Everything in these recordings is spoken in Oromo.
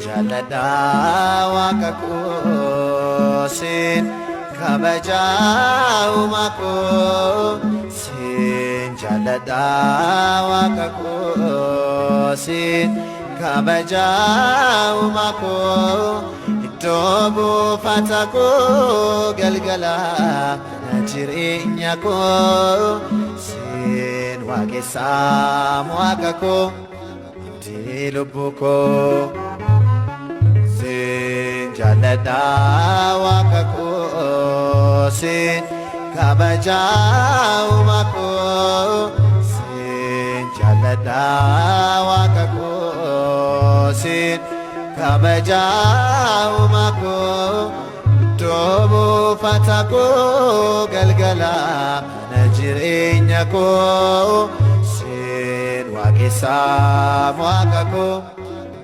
Jaalladha Waaqa koo siin kabaja uumaa koo siin jaalladha Waaqa koo siin kabaja uumaa koo iddoo buufata koo galgala jireenya koo siin waaqessaa Waaqa koo abdii lubbuu koo. Jaalladha Waaqa koo siin kabaja uumaa koo siin jaalladha Waaqa koo siin kabaja uumaa koo iddoo buufata koo galgala mana jireenya koo siin waaqessaa Waaqa koo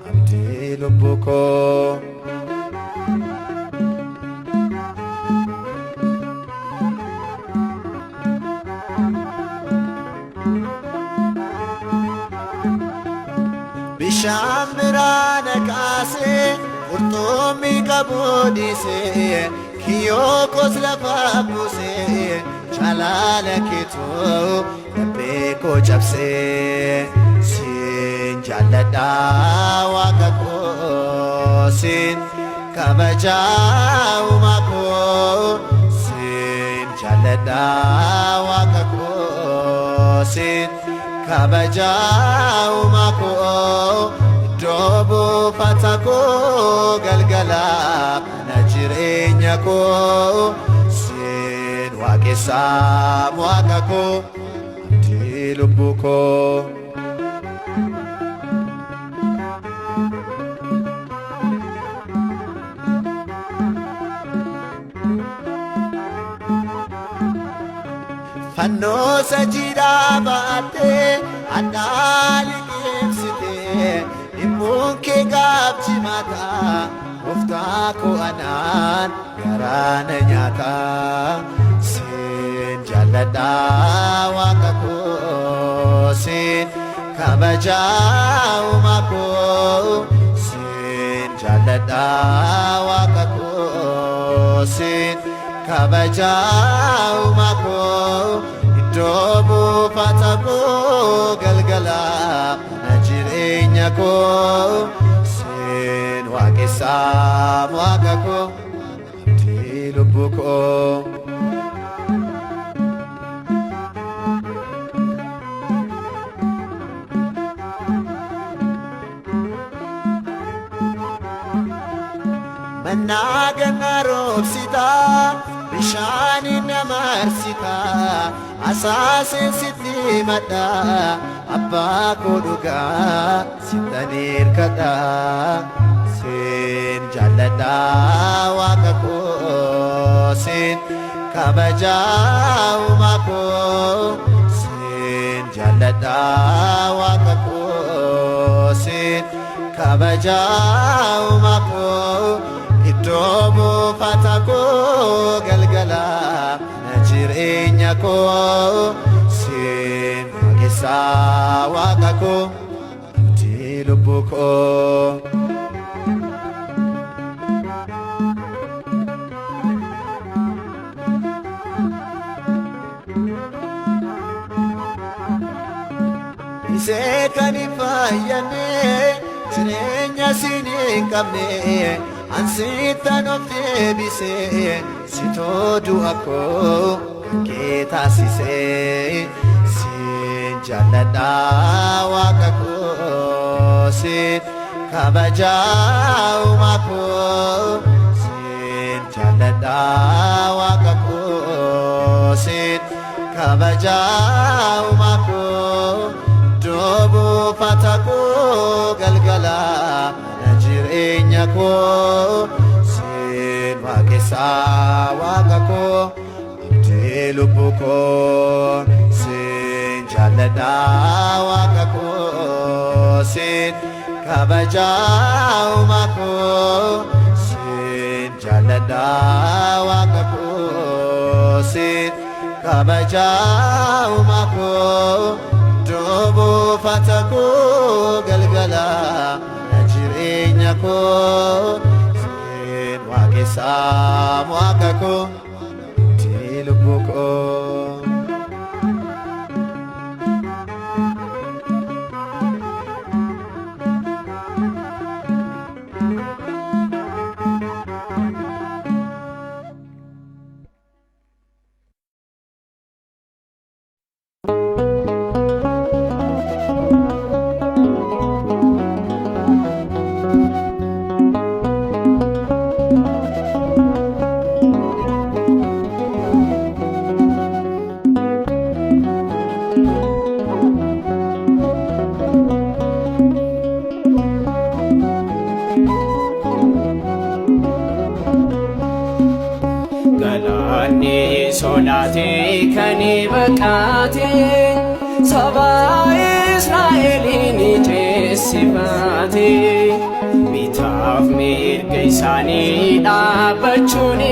abdii lubbuu koo. Bishaan biraana kaasee qurxummii qabuu dhiisee kiyyoo koos lafa buusee jaalala keetuu laphee koo cabsee siin jaalladha Waaqa koo siin kabaja uumaa koo siin jaalladha Waaqa koo siin kabaja uumaa koo iddoo buufata koo galgala mana jireenya koo siin waaqessaa Waaqa koo abdii lubbuu koo. Fannoo sajjiidhaa baattee annaa liqeessitee dhimmuun kee gaabchimataa gooftaa koo anaan garaana nyaataa siin jaalladha Waaqa koo siin kabaja uumaa koo siin jaalladha Waaqa koo siin kabaja uumaa koo iddoo buufata koo galgala mana jireenya koo siin waaqessaa Waaqa koo abdii lubbuu koo. Mannaa gannaa roobsitaa bishaanii nama arsitaa asaaseen sitti madhaa abbaa koo dhugaa sittan hirkadhaa siin jaalladha Waaqa koo siin kabaja uumaa koo siin jaalladha Waaqa koo siin kabaja uumaa koo iddoo buufata koo galgala mana jireenya koo siin waaqessaa Waaqa koo abdii lubbuu koo. Isee kan hin fayyadne jireenya siin hin qabne ansittan of deebisee sitoo du'a koo kee taasisee siin jaalladha Waaqa koo siin kabaja uumaa koo siin jaalladha Waaqa koo siin kabaja uumaa koo iddoo buufata koo galgala mana jireenya koo siin waaqessaa Waaqa koo. lubbu koo sin jaalladha waaqa koo sin kabajaa uumaa koo sin jaalladha waaqa koo sin kabajaa uumaa koo buufata koo galgala na jireenya koo sin waaqessaa waaqa koo ti lubbu koo. Galaanni sodaatee kan baqate saba Israa'eliin ceesifate bitaaf mirga isaanii dhaabbachuun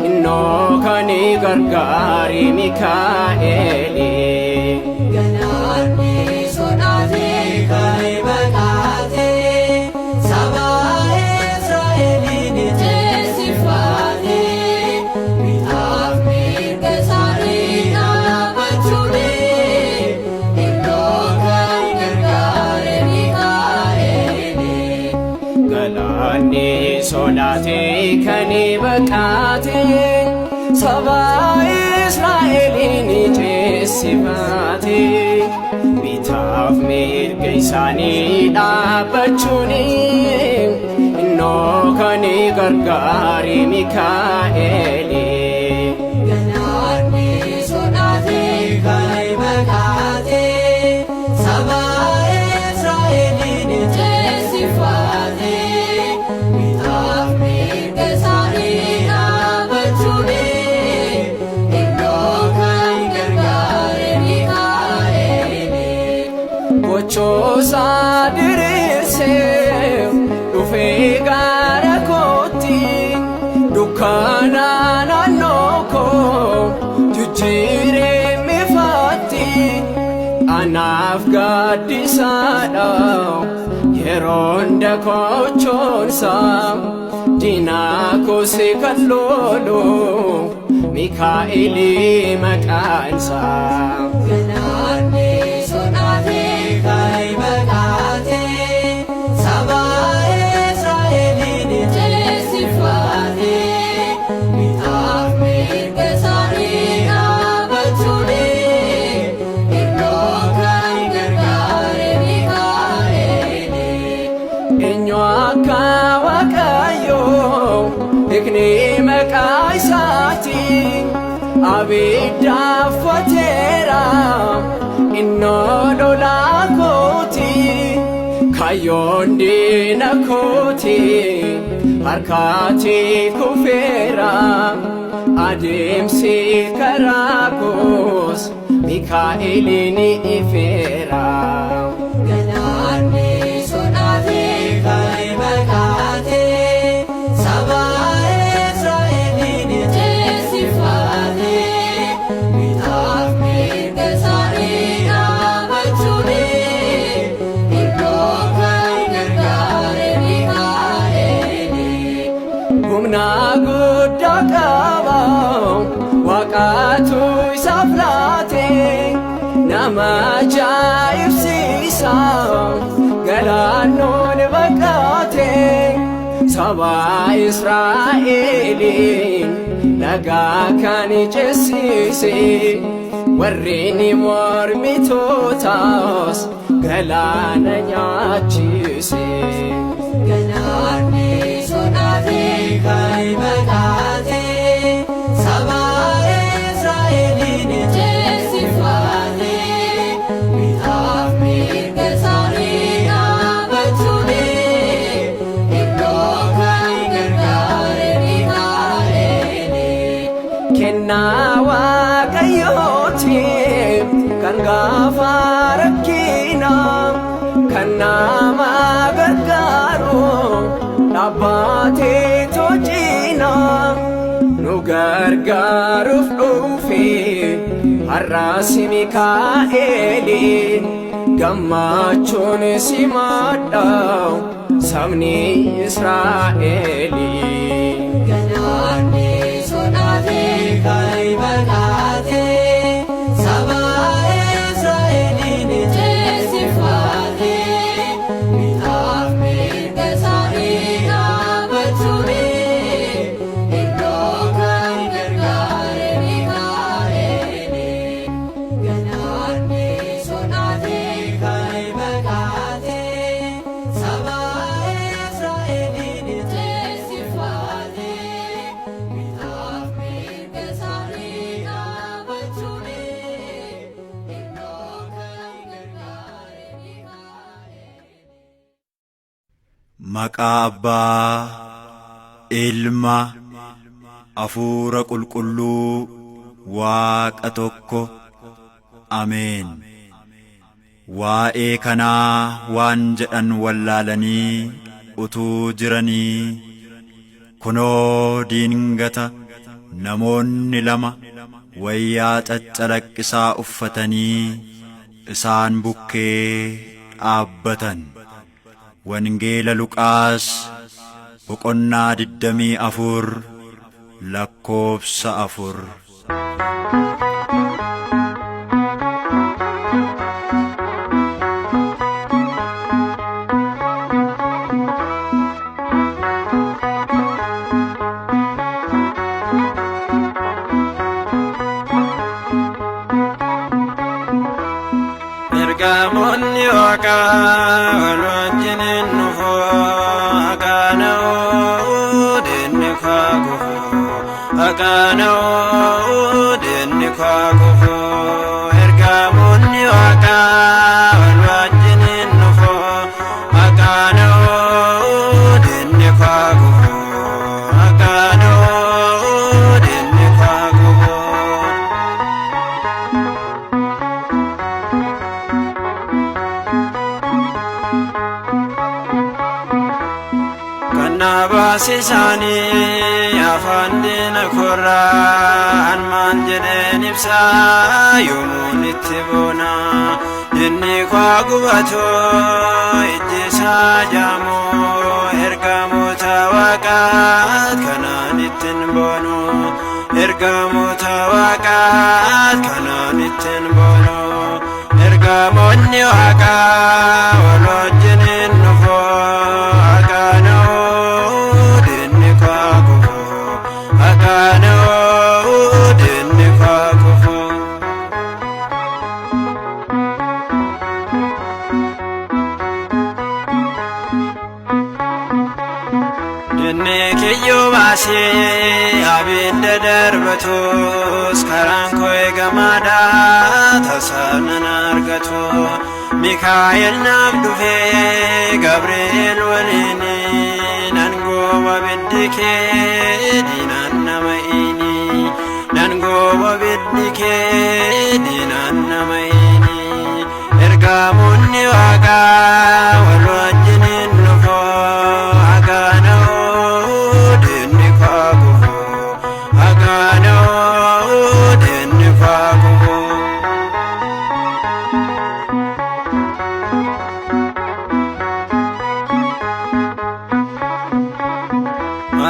innoo kan gargaare Mikaa'eli. Galaanni sodaatee kan baqate saba Israa'eliin ceesifate bitaaf mirga isaanii dhaabbachuun innoo kan gargaare Mikaa'eli. Galaanni sodaatee kan baqate saba Israa'eliin ceesifate bitaaf mirga isaanii dhaabbachuun innoo kan gargaare Mikaa'eli. Galaanni sodaatee kan baqate saba Israa'eliin ceesifate bitaaf mirga isaanii dhaabbachuun innoo kan gargaare Mikaa'eli. Gochoosaa diriirsee dhufee gara kootti dukkaana naannoo koo jijjiiree mifaatti anaaf gaaddisaadha yeroon dakochoonsa diinaa koose kan lolu Mikaa'eli maqaansa. Galaanni sodaatee kan baqate saba Israa'eliin ceesifate bitaaf mirga isaanii dhaabbachuun innoo kan gargaare Mikaa'eli. Eenyu akka Waaqayyoo beekne maqaa isaati abiddaaf fateera innoo lolaa kooti kaayyoon diina kooti harkaatti kufeera adeemsi karaa koos Mikaa'eliin ifeera. Galaanni sodaatee kan baqate saba Israa'eliin ceesifate bitaaf mirga isaanii dhaabbachuun innoo kan gargaare Mikaa'eli. Humna guddaa qaba waaqatu isaaf laate nama ajaa'ibsiisa galaannoon baqate saba Israa'eliin nagaa kan ceesise warreen mormitootaas galaana nyaachise. Galaanni sodaatee kan baqate saba Israa'eliin ceesifate bitaaf mirga isaanii dhaabbachuun innoo kan gargaare Mikaa'eli. Kennaa gaafa rakkina kan nama gargaaru dhaabbatee to'ina nu gargaaruuf dhufe har'aasi Mikaa'eli gammachuun simadhaa'u sabni Israa'eli. Galaanni sodaatee kan baqate saba Israa'eliin teessifate bitaaf mirga isaanii dhaabachuuni iddoo kan gargaare Mikaa'eli. Galaanni sodaatee kan baqate saba Israa'eliin teessifate bitaaf mirga isaanii dhaabachuuni iddoo kan gargaare Mikaa'eli. Maqaa Abbaa, Ilma, Hafuura Qulqulluu, Waaqa tokko. Ameen. Waa'ee kanaa waan jedhan wallaalanii utuu jiranii kunoo diingata namoonni lama wayyaa caccalaqqisaa uffatanii isaan bukkee dhaabbatan. Wangeela Luqaas boqonnaa 24 lakkoofsa 4. Ergamoonni Waaqaa wal wajjiniin dhufu akaana'uu diinni kaa kufu akaana'uu diinni kaa kufu. Ergamoonni Waaqaa wal wajjiniin dhufu akaana'uu diinni kaa kufu akaana'uu diinni kaa kufu. Baasisaanii afaan diina korraa maal jedheen ibsaa yoomuun itti boona inni kaa gubatu ijji isaa jaamu ergamoota Waaqaat kanaan ittiin boonu ergamoota Waaqaat kanaan ittiin boonu. Ergamoonni Waaqaa wal wajjiniin dhufu akaana'uu diinni kaa kufu akaana'uu diinni kaa kufu. Diinni kiyyoo baasee abidda darbatus karaan koo eegamaadha tasaa nan argatu. Mikaa'el naaf dhufee Gabri'eel waliini nan gooba biddi kee diinaan nama ini nan gooba biddi kee diinaan nama ini. Ergamoonni Waaqaa wal wajjiniin dhufu akaana'uu diinni kaa kufu akaana'uu diinni kaa kufu.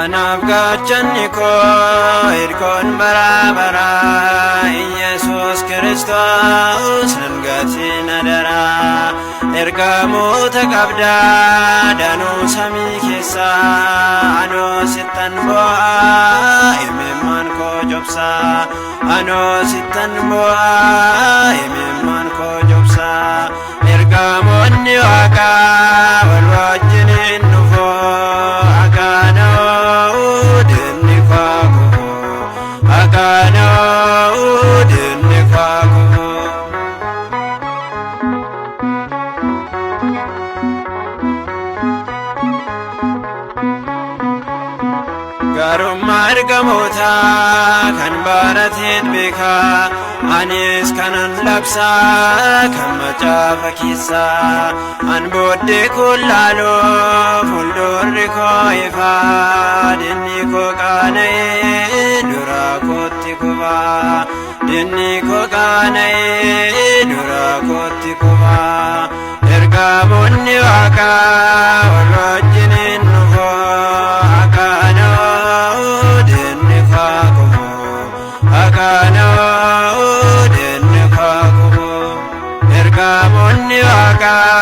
Anaaf gaachanni koo hirkoon baraa baraa Iyesuus Kiristoos nan gatiin adaraa. Ergamoota qabdaa danuu samii keessaa anoo sittan bu'aa imimmaan koo jobsaa anoo sittan bu'aa imimmaan koo jobsaa. Ergamoonni Waaqaa wal wajjiniin dhufu akaana'uu diinni kaa kufu akaana'uu diinni kaa kufu. Garummaa ergamoota kan barateen beekaa anis kanan labsa kan macaafa keessa an booddee kun laaloo fuuldurri koo ifa dinni koo qaana'ee dura kootti kufa dinni koo qaana'ee dura kootti kufa ergamoonni Waaqaa wal wajjiniin dhufu akkanoo dinni koo kufu akkanoo dinni koo kufu ergamoonni Waaqaa